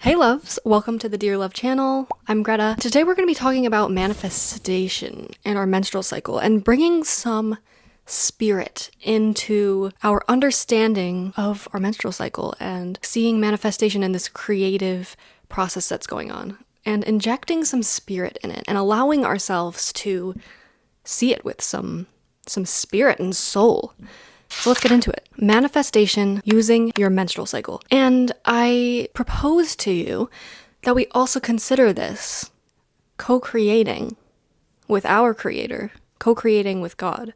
Hey loves, welcome to the Dear Love channel. I'm Greta. Today we're going to be talking about manifestation in our menstrual cycle and bringing some spirit into our understanding of our menstrual cycle and seeing manifestation in this creative process that's going on and injecting some spirit in it and allowing ourselves to see it with some spirit and soul. So let's get into it. Manifestation using your menstrual cycle. And I propose to you that we also consider this co-creating with our creator, co-creating with God.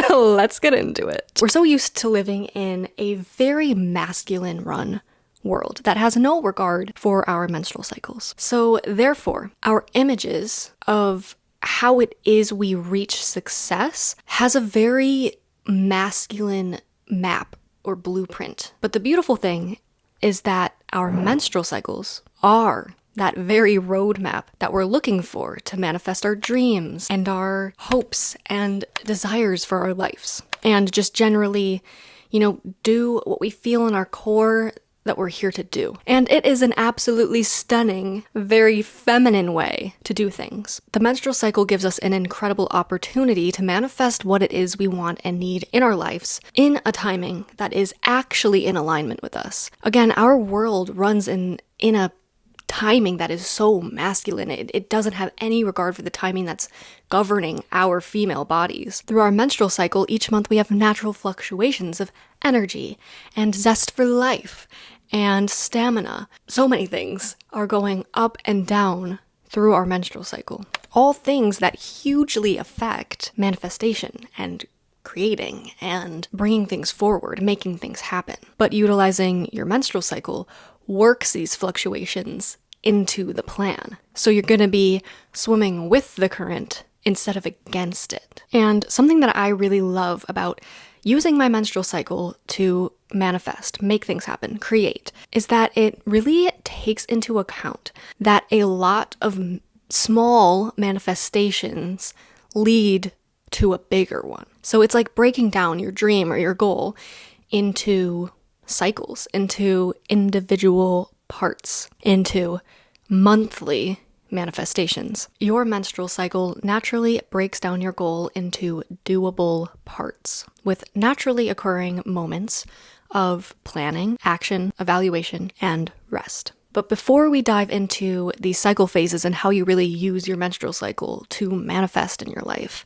Let's get into it. We're so used to living in a very masculine run world that has no regard for our menstrual cycles. So therefore, our images of how it is we reach success has a very masculine map or blueprint. But the beautiful thing is that our menstrual cycles are that very roadmap that we're looking for to manifest our dreams and our hopes and desires for our lives. And just generally, do what we feel in our core that we're here to do. And it is an absolutely stunning, very feminine way to do things. The menstrual cycle gives us an incredible opportunity to manifest what it is we want and need in our lives in a timing that is actually in alignment with us. Again, our world runs in a timing that is so masculine. It doesn't have any regard for the timing that's governing our female bodies. Through our menstrual cycle, each month we have natural fluctuations of energy and zest for life and stamina. So many things are going up and down through our menstrual cycle. All things that hugely affect manifestation and creating and bringing things forward, making things happen. But utilizing your menstrual cycle works these fluctuations into the plan. So you're going to be swimming with the current instead of against it. And something that I really love about using my menstrual cycle to manifest, make things happen, create, is that it really takes into account that a lot of small manifestations lead to a bigger one. So it's like breaking down your dream or your goal into cycles, into individual parts, into monthly manifestations. Your menstrual cycle naturally breaks down your goal into doable parts with naturally occurring moments of planning, action, evaluation, and rest. But before we dive into the cycle phases and how you really use your menstrual cycle to manifest in your life,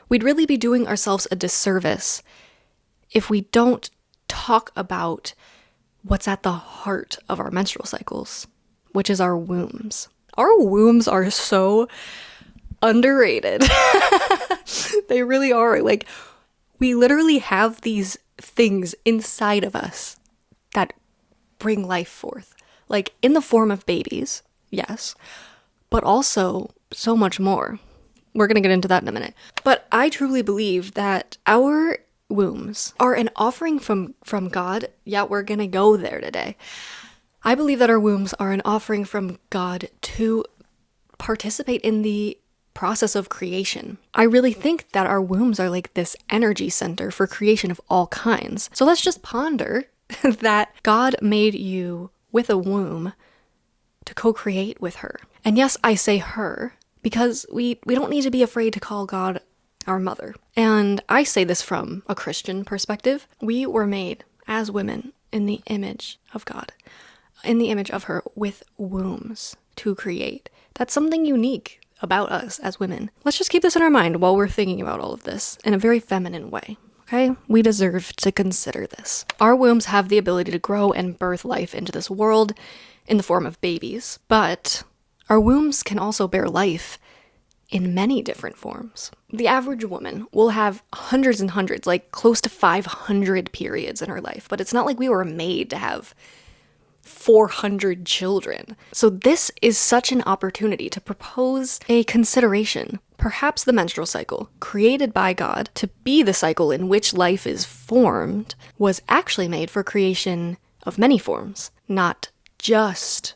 we'd really be doing ourselves a disservice if we don't talk about what's at the heart of our menstrual cycles, which is our wombs. Our wombs are so underrated. They really are. Like, we literally have these things inside of us that bring life forth. Like, in the form of babies, yes, but also so much more. We're going to get into that in a minute. But I truly believe that our wombs are an offering from God. Yeah, we're going to go there today. I believe that our wombs are an offering from God to participate in the process of creation. I really think that our wombs are like this energy center for creation of all kinds. So let's just ponder that God made you with a womb to co-create with her. And yes, I say her because we don't need to be afraid to call God our mother. And I say this from a Christian perspective. We were made as women in the image of God, in the image of her, with wombs to create. That's something unique about us as women. Let's just keep this in our mind while we're thinking about all of this in a very feminine way. Okay? We deserve to consider this. Our wombs have the ability to grow and birth life into this world in the form of babies, but our wombs can also bear life in many different forms. The average woman will have hundreds and hundreds, like close to 500 periods in her life, but it's not like we were made to have 400 children. So this is such an opportunity to propose a consideration. Perhaps the menstrual cycle, created by God to be the cycle in which life is formed, was actually made for creation of many forms, not just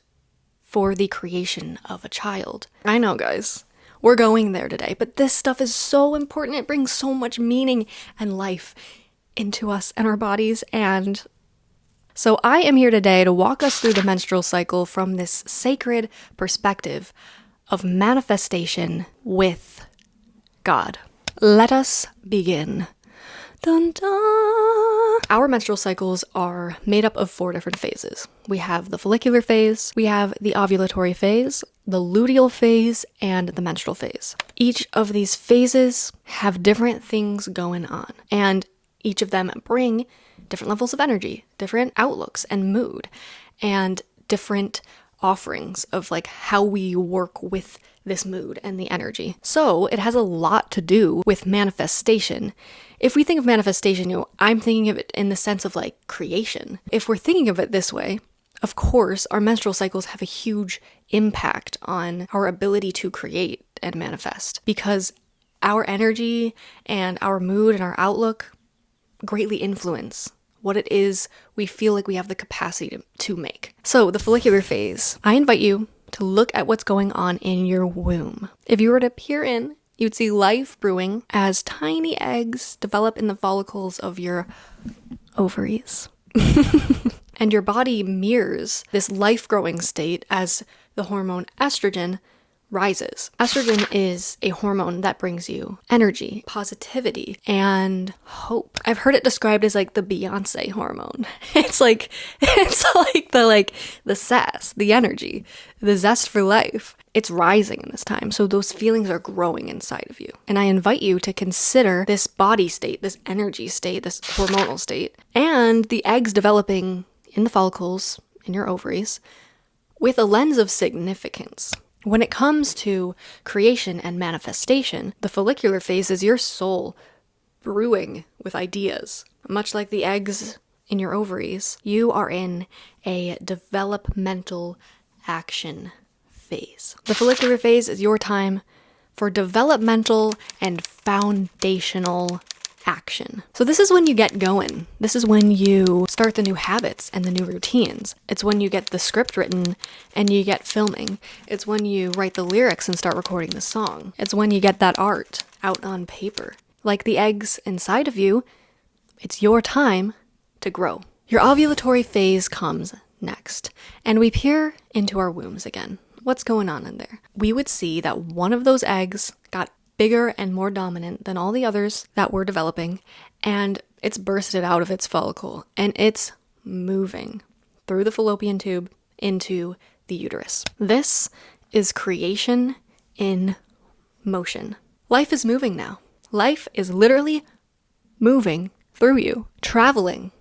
for the creation of a child. I know, guys. We're going there today, but this stuff is so important. It brings so much meaning and life into us and our bodies, and So I am here today to walk us through the menstrual cycle from this sacred perspective of manifestation with God. Let us begin. Dun, dun. Our menstrual cycles are made up of 4 different phases. We have the follicular phase, we have the ovulatory phase, the luteal phase, and the menstrual phase. Each of these phases have different things going on, and each of them bring different levels of energy, different outlooks and mood, and different offerings of like how we work with this mood and the energy. So it has a lot to do with manifestation. If we think of manifestation, I'm thinking of it in the sense of like creation. If we're thinking of it this way, of course, our menstrual cycles have a huge impact on our ability to create and manifest, because our energy and our mood and our outlook greatly influence what it is we feel like we have the capacity to make. So the follicular phase, I invite you to look at what's going on in your womb. If you were to peer in, you'd see life brewing as tiny eggs develop in the follicles of your ovaries. And your body mirrors this life-growing state as the hormone estrogen rises. Estrogen is a hormone that brings you energy, positivity, and hope. I've heard it described as like the Beyonce hormone. It's like the sass, the energy, the zest for life. It's rising in this time. So those feelings are growing inside of you. And I invite you to consider this body state, this energy state, this hormonal state, and the eggs developing in the follicles in your ovaries with a lens of significance. When it comes to creation and manifestation, the follicular phase is your soul brewing with ideas. Much like the eggs in your ovaries, you are in a developmental action phase. The follicular phase is your time for developmental and foundational action. So this is when you get going. This is when you start the new habits and the new routines. It's when you get the script written and you get filming. It's when you write the lyrics and start recording the song. It's when you get that art out on paper. Like the eggs inside of you, it's your time to grow. Your ovulatory phase comes next, and we peer into our wombs again. What's going on in there? We would see that one of those eggs got bigger and more dominant than all the others that were developing, and it's bursted out of its follicle, and it's moving through the fallopian tube into the uterus. This is creation in motion. Life is moving now. Life is literally moving through you, traveling.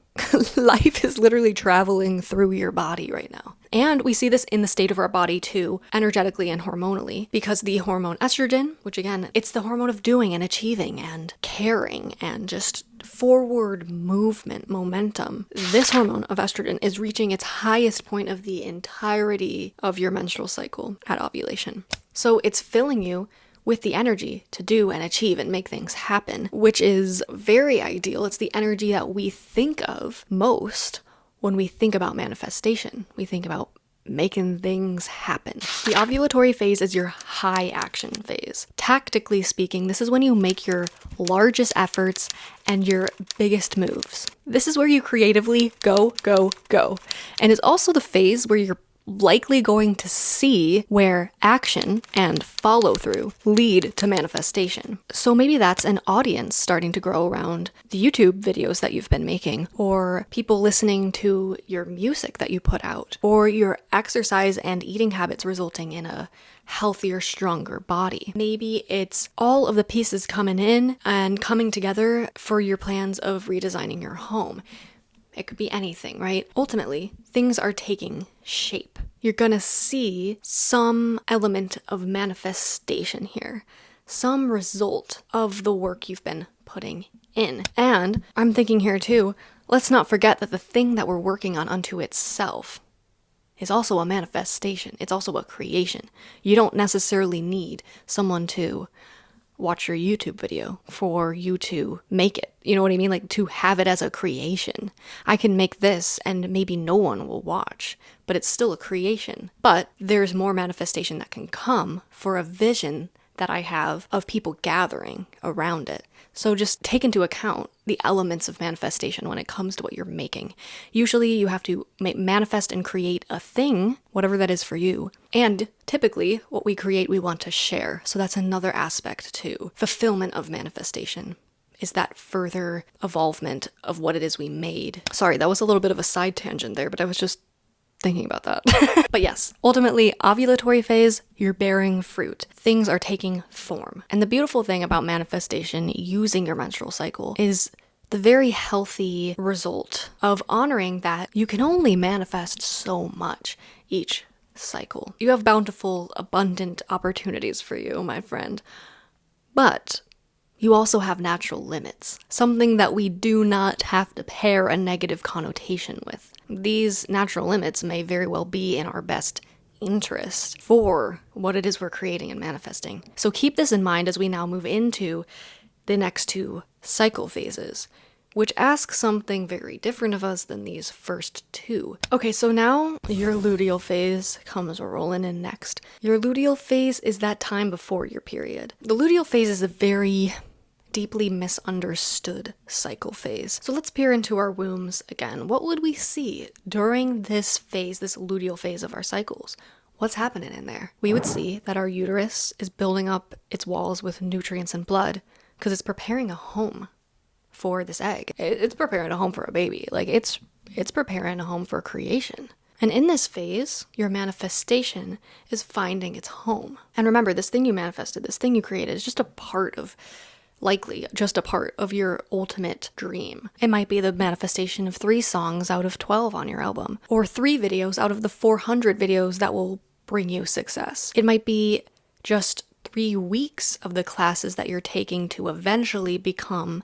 Life is literally traveling through your body right now. And we see this in the state of our body too, energetically and hormonally, because the hormone estrogen, which again, it's the hormone of doing and achieving and caring and just forward movement, momentum. This hormone of estrogen is reaching its highest point of the entirety of your menstrual cycle at ovulation. So it's filling you with the energy to do and achieve and make things happen, which is very ideal. It's the energy that we think of most when we think about manifestation. We think about making things happen. The ovulatory phase is your high action phase. Tactically speaking, this is when you make your largest efforts and your biggest moves. This is where you creatively go, go, go. And it's also the phase where you're likely going to see where action and follow through lead to manifestation. So maybe that's an audience starting to grow around the YouTube videos that you've been making, or people listening to your music that you put out, or your exercise and eating habits resulting in a healthier, stronger body. Maybe it's all of the pieces coming in and coming together for your plans of redesigning your home. It could be anything, right? Ultimately, things are taking shape. You're gonna see some element of manifestation here, some result of the work you've been putting in. And I'm thinking here too, let's not forget that the thing that we're working on unto itself is also a manifestation. It's also a creation. You don't necessarily need someone to watch your YouTube video for you to make it. You know what I mean? Like to have it as a creation. I can make this and maybe no one will watch, but it's still a creation. But there's more manifestation that can come for a vision that I have of people gathering around it. So just take into account the elements of manifestation when it comes to what you're making. Usually you have to manifest and create a thing, whatever that is for you. And typically what we create, we want to share. So that's another aspect too. Fulfillment of manifestation is that further evolvement of what it is we made. Sorry, that was a little bit of a side tangent there, but I was just thinking about that. But yes, ultimately, ovulatory phase, you're bearing fruit. Things are taking form. And the beautiful thing about manifestation using your menstrual cycle is the very healthy result of honoring that you can only manifest so much each cycle. You have bountiful, abundant opportunities for you, my friend. But you also have natural limits, something that we do not have to pair a negative connotation with. These natural limits may very well be in our best interest for what it is we're creating and manifesting. So keep this in mind as we now move into the next two cycle phases, which ask something very different of us than these first two. Okay, so now your luteal phase comes rolling in next. Your luteal phase is that time before your period. The luteal phase is a very deeply misunderstood cycle phase. So let's peer into our wombs again. What would we see during this phase, this luteal phase of our cycles? What's happening in there? We would see that our uterus is building up its walls with nutrients and blood because it's preparing a home for this egg. It's preparing a home for a baby. Like it's preparing a home for creation. And in this phase, your manifestation is finding its home. And remember, this thing you manifested, this thing you created is just a part of likely just a part of your ultimate dream. It might be the manifestation of 3 songs out of 12 on your album, or 3 videos out of the 400 videos that will bring you success. It might be just 3 weeks of the classes that you're taking to eventually become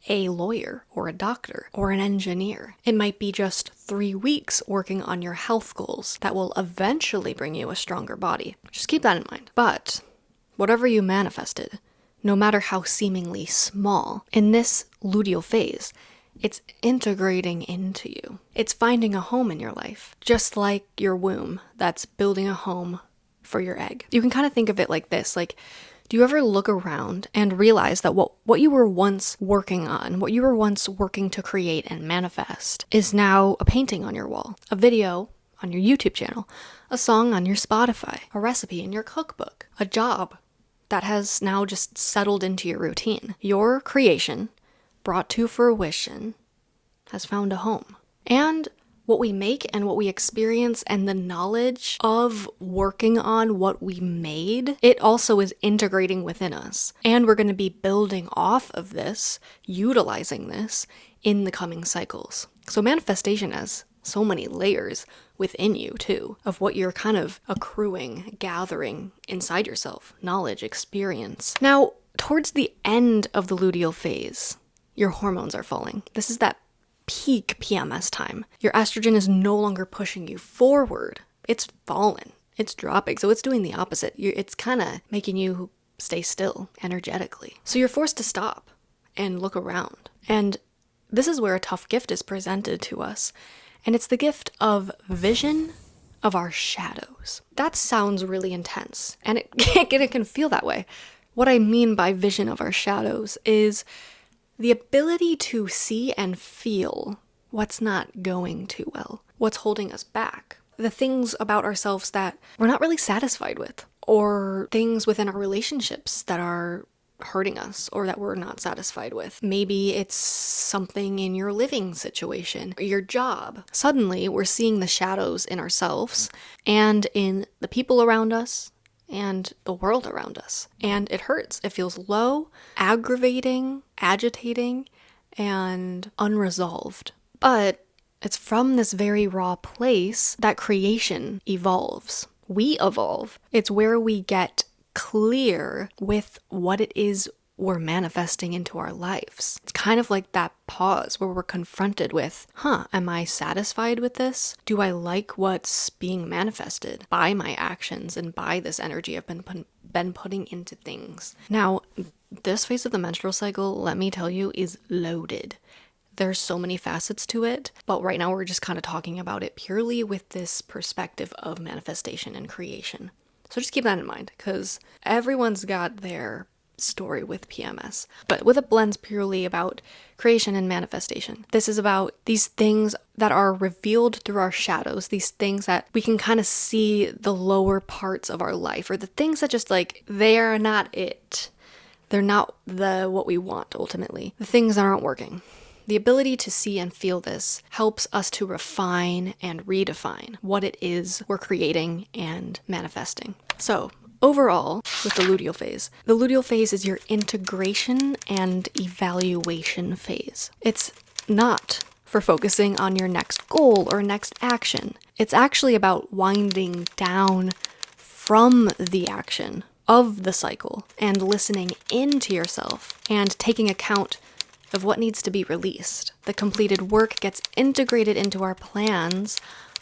a lawyer or a doctor or an engineer. It might be just 3 weeks working on your health goals that will eventually bring you a stronger body. Just keep that in mind. But whatever you manifested, no matter how seemingly small, in this luteal phase, it's integrating into you. It's finding a home in your life, just like your womb that's building a home for your egg. You can kind of think of it like this, like, do you ever look around and realize that what you were once working on, what you were once working to create and manifest, is now a painting on your wall, a video on your YouTube channel, a song on your Spotify, a recipe in your cookbook, a job that has now just settled into your routine. Your creation, brought to fruition, has found a home. And what we make and what we experience and the knowledge of working on what we made, it also is integrating within us. And we're going to be building off of this, utilizing this in the coming cycles. So manifestation has so many layers within you too, of what you're kind of accruing, gathering inside yourself, knowledge, experience. Now, towards the end of the luteal phase, your hormones are falling. This is that peak PMS time. Your estrogen is no longer pushing you forward. It's fallen. It's dropping. So it's doing the opposite. It's kind of making you stay still energetically. So you're forced to stop and look around. And this is where a tough gift is presented to us. And it's the gift of vision of our shadows. That sounds really intense, and it can feel that way. What I mean by vision of our shadows is the ability to see and feel what's not going too well, what's holding us back, the things about ourselves that we're not really satisfied with, or things within our relationships that are hurting us or that we're not satisfied with. Maybe it's something in your living situation, or your job. Suddenly, we're seeing the shadows in ourselves and in the people around us and the world around us. And it hurts. It feels low, aggravating, agitating, and unresolved. But it's from this very raw place that creation evolves. We evolve. It's where we get clear with what it is we're manifesting into our lives. It's kind of like that pause where we're confronted with, am I satisfied with this? Do I like what's being manifested by my actions and by this energy I've been putting into things? Now, this phase of the menstrual cycle, let me tell you, is loaded. There's so many facets to it, but right now we're just kind of talking about it purely with this perspective of manifestation and creation. So just keep that in mind, because everyone's got their story with PMS, but with it blends purely about creation and manifestation. This is about these things that are revealed through our shadows, these things that we can kind of see the lower parts of our life, or the things that just like, they are not it. They're not what we want ultimately. The things that aren't working. The ability to see and feel this helps us to refine and redefine what it is we're creating and manifesting. So, overall, with the luteal phase is your integration and evaluation phase. It's not for focusing on your next goal or next action. It's actually about winding down from the action of the cycle and listening into yourself and taking account of what needs to be released. The completed work gets integrated into our plans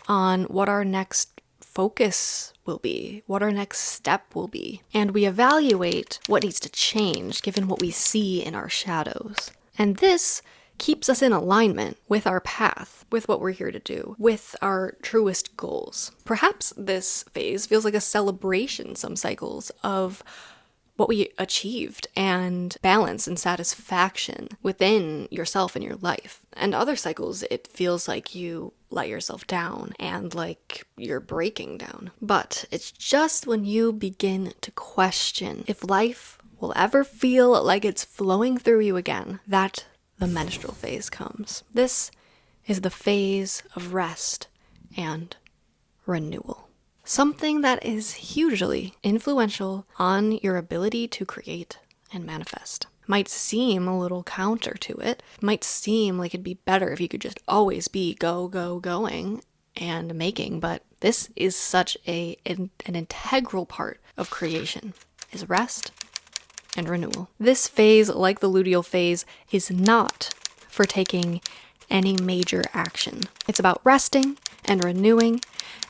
on what our next focus will be, what our next step will be. And we evaluate what needs to change given what we see in our shadows. And this keeps us in alignment with our path, with what we're here to do, with our truest goals. Perhaps this phase feels like a celebration, some cycles, of what we achieved and balance and satisfaction within yourself and your life. And other cycles, it feels like you let yourself down and like you're breaking down. But it's just when you begin to question if life will ever feel like it's flowing through you again that the menstrual phase comes. This is the phase of rest and renewal. Something that is hugely influential on your ability to create and manifest. Might seem a little counter to it. Might seem like it'd be better if you could just always be going and making, but this is such an integral part of creation, is rest and renewal. This phase, like the luteal phase, is not for taking any major action. It's about resting and renewing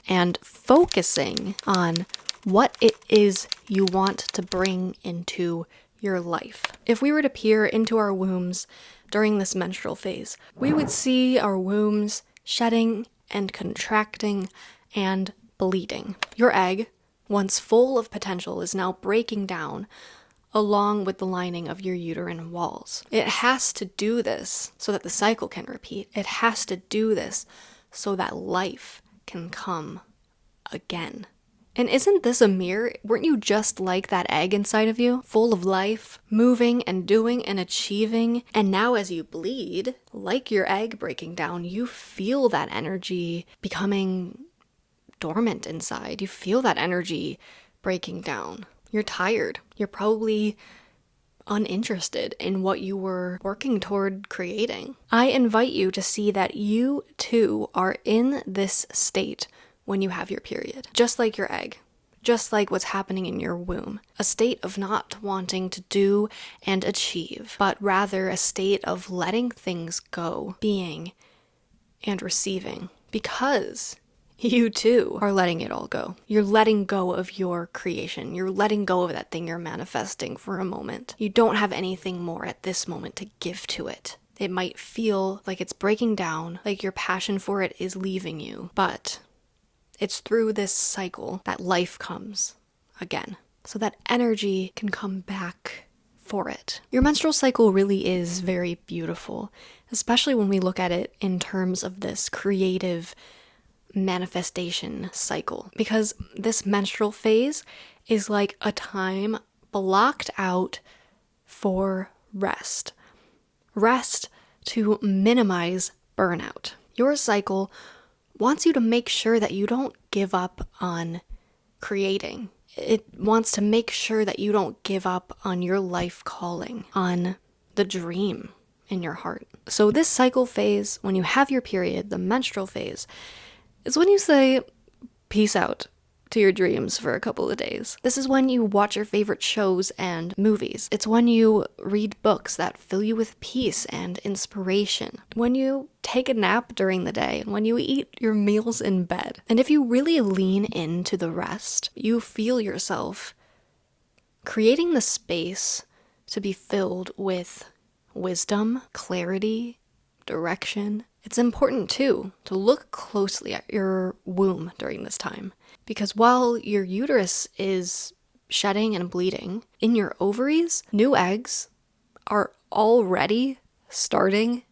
and focusing on what it is you want to bring into your life. If we were to peer into our wombs during this menstrual phase, we would see our wombs shedding and contracting and bleeding. Your egg, once full of potential, is now breaking down along with the lining of your uterine walls. It has to do this so that the cycle can repeat. It has to do this so that life can come again. And isn't this a mirror? Weren't you just like that egg inside of you? Full of life, moving and doing and achieving. And now as you bleed, like your egg breaking down, you feel that energy becoming dormant inside. You feel that energy breaking down. You're tired. You're probably uninterested in what you were working toward creating. I invite you to see that you too are in this state when you have your period, just like your egg, just like what's happening in your womb, a state of not wanting to do and achieve, but rather a state of letting things go, being and receiving, because you too are letting it all go. You're letting go of your creation. You're letting go of that thing you're manifesting for a moment. You don't have anything more at this moment to give to it. It might feel like it's breaking down, like your passion for it is leaving you, but it's through this cycle that life comes again, so that energy can come back for it. Your menstrual cycle really is very beautiful, especially when we look at it in terms of this creative manifestation cycle, because this menstrual phase is like a time blocked out for rest to minimize burnout. Your cycle wants you to make sure that you don't give up on creating. It wants to make sure that you don't give up on your life calling, on the dream in your heart. So this cycle phase, when you have your period, the menstrual phase, is when you say peace out to your dreams for a couple of days. This is when you watch your favorite shows and movies. It's when you read books that fill you with peace and inspiration. When you take a nap during the day, and when you eat your meals in bed. And if you really lean into the rest, you feel yourself creating the space to be filled with wisdom, clarity, direction, It's important too to look closely at your womb during this time, because while your uterus is shedding and bleeding, in your ovaries, new eggs are already starting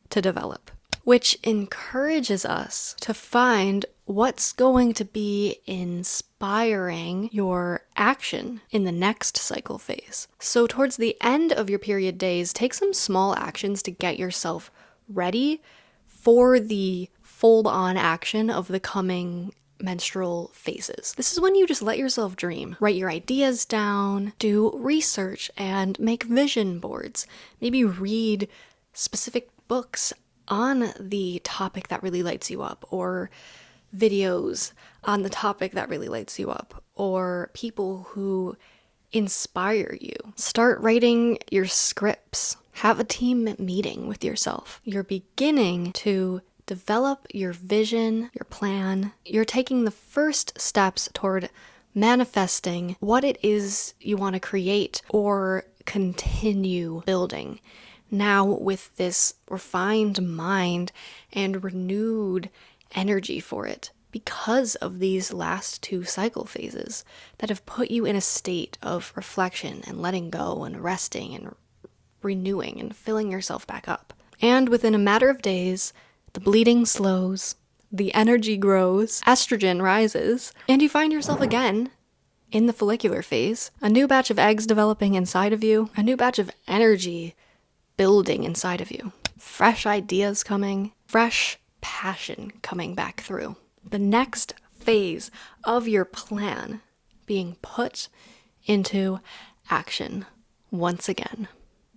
to develop, which encourages us to find what's going to be inspiring your action in the next cycle phase. So towards the end of your period days, take some small actions to get yourself ready for the full-on action of the coming menstrual phases. This is when you just let yourself dream. Write your ideas down, do research, and make vision boards. Maybe read specific books on the topic that really lights you up, or videos on the topic that really lights you up, or people who inspire you. Start writing your scripts. Have a team meeting with yourself. You're beginning to develop your vision, your plan. You're taking the first steps toward manifesting what it is you want to create or continue building. Now with this refined mind and renewed energy for it, because of these last 2 cycle phases that have put you in a state of reflection and letting go and resting and renewing and filling yourself back up. And within a matter of days, the bleeding slows, the energy grows, estrogen rises, and you find yourself again in the follicular phase, a new batch of eggs developing inside of you, a new batch of energy building inside of you, fresh ideas coming, fresh passion coming back through. The next phase of your plan being put into action once again.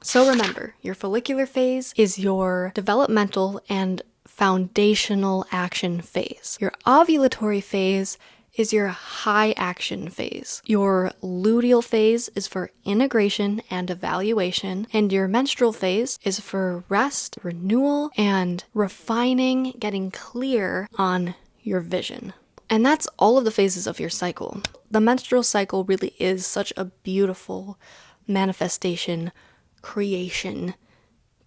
So remember, your follicular phase is your developmental and foundational action phase. Your ovulatory phase is your high action phase. Your luteal phase is for integration and evaluation, and your menstrual phase is for rest, renewal, and refining, getting clear on your vision. And that's all of the phases of your cycle. The menstrual cycle really is such a beautiful manifestation, creation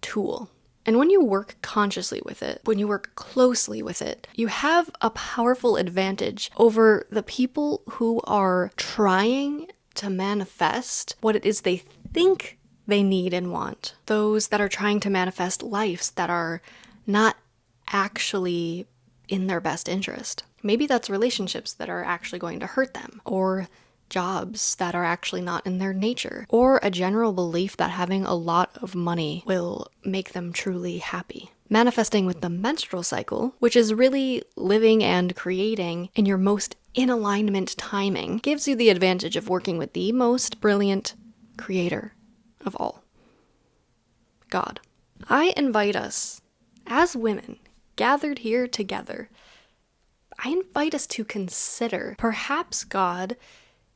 tool. And when you work consciously with it, when you work closely with it, you have a powerful advantage over the people who are trying to manifest what it is they think they need and want. Those that are trying to manifest lives that are not actually in their best interest. Maybe that's relationships that are actually going to hurt them, or jobs that are actually not in their nature, or a general belief that having a lot of money will make them truly happy. Manifesting with the menstrual cycle, which is really living and creating in your most in alignment timing, gives you the advantage of working with the most brilliant creator of all, God. I invite us, as women gathered here together, I invite us to consider perhaps God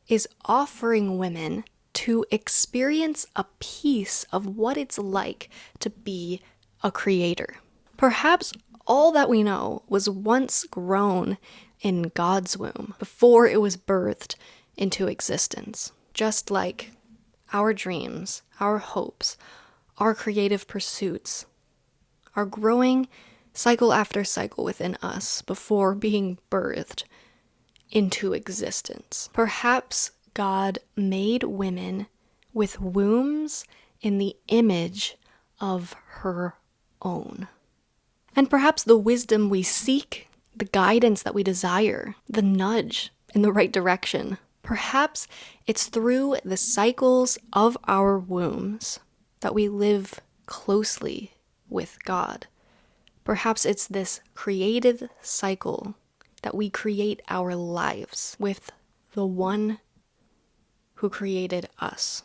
is offering women to experience a piece of what it's like to be a creator. Perhaps all that we know was once grown in God's womb before it was birthed into existence. Just like our dreams, our hopes, our creative pursuits are growing cycle after cycle within us before being birthed into existence. Perhaps God made women with wombs in the image of her own. And perhaps the wisdom we seek, the guidance that we desire, the nudge in the right direction, perhaps it's through the cycles of our wombs that we live closely with God. Perhaps it's this creative cycle that we create our lives with the one who created us.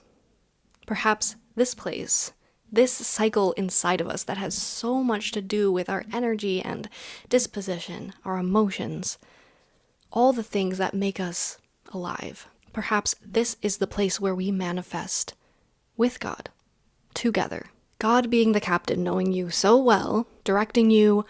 Perhaps this place, this cycle inside of us that has so much to do with our energy and disposition, our emotions, all the things that make us alive. Perhaps this is the place where we manifest with God, together. God being the captain, knowing you so well, directing you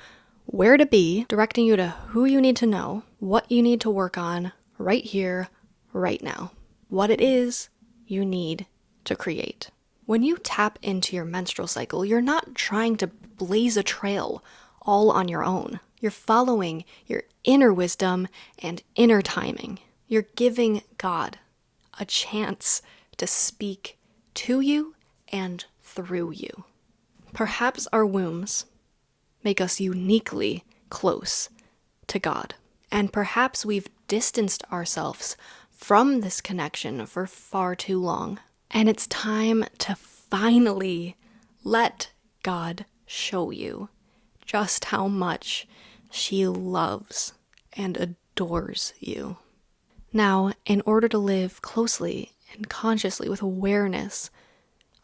where to be, directing you to who you need to know, what you need to work on right here, right now, what it is you need to create. When you tap into your menstrual cycle, you're not trying to blaze a trail all on your own. You're following your inner wisdom and inner timing. You're giving God a chance to speak to you and through you. Perhaps our wombs make us uniquely close to God. And perhaps we've distanced ourselves from this connection for far too long. And it's time to finally let God show you just how much she loves and adores you. Now, in order to live closely and consciously with awareness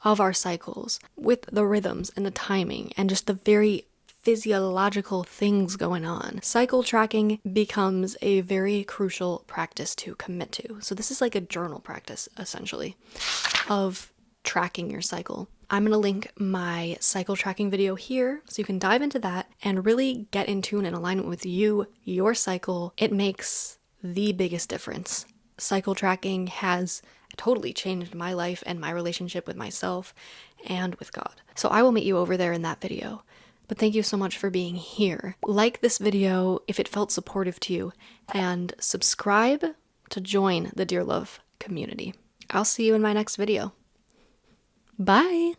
of our cycles, with the rhythms and the timing and just the very physiological things going on, cycle tracking becomes a very crucial practice to commit to. So this is like a journal practice, essentially, of tracking your cycle. I'm going to link my cycle tracking video here so you can dive into that and really get in tune and alignment with you, your cycle. It makes the biggest difference. Cycle tracking has totally changed my life and my relationship with myself and with God. So I will meet you over there in that video. But thank you so much for being here. Like this video if it felt supportive to you, and subscribe to join the Dear Love community. I'll see you in my next video. Bye!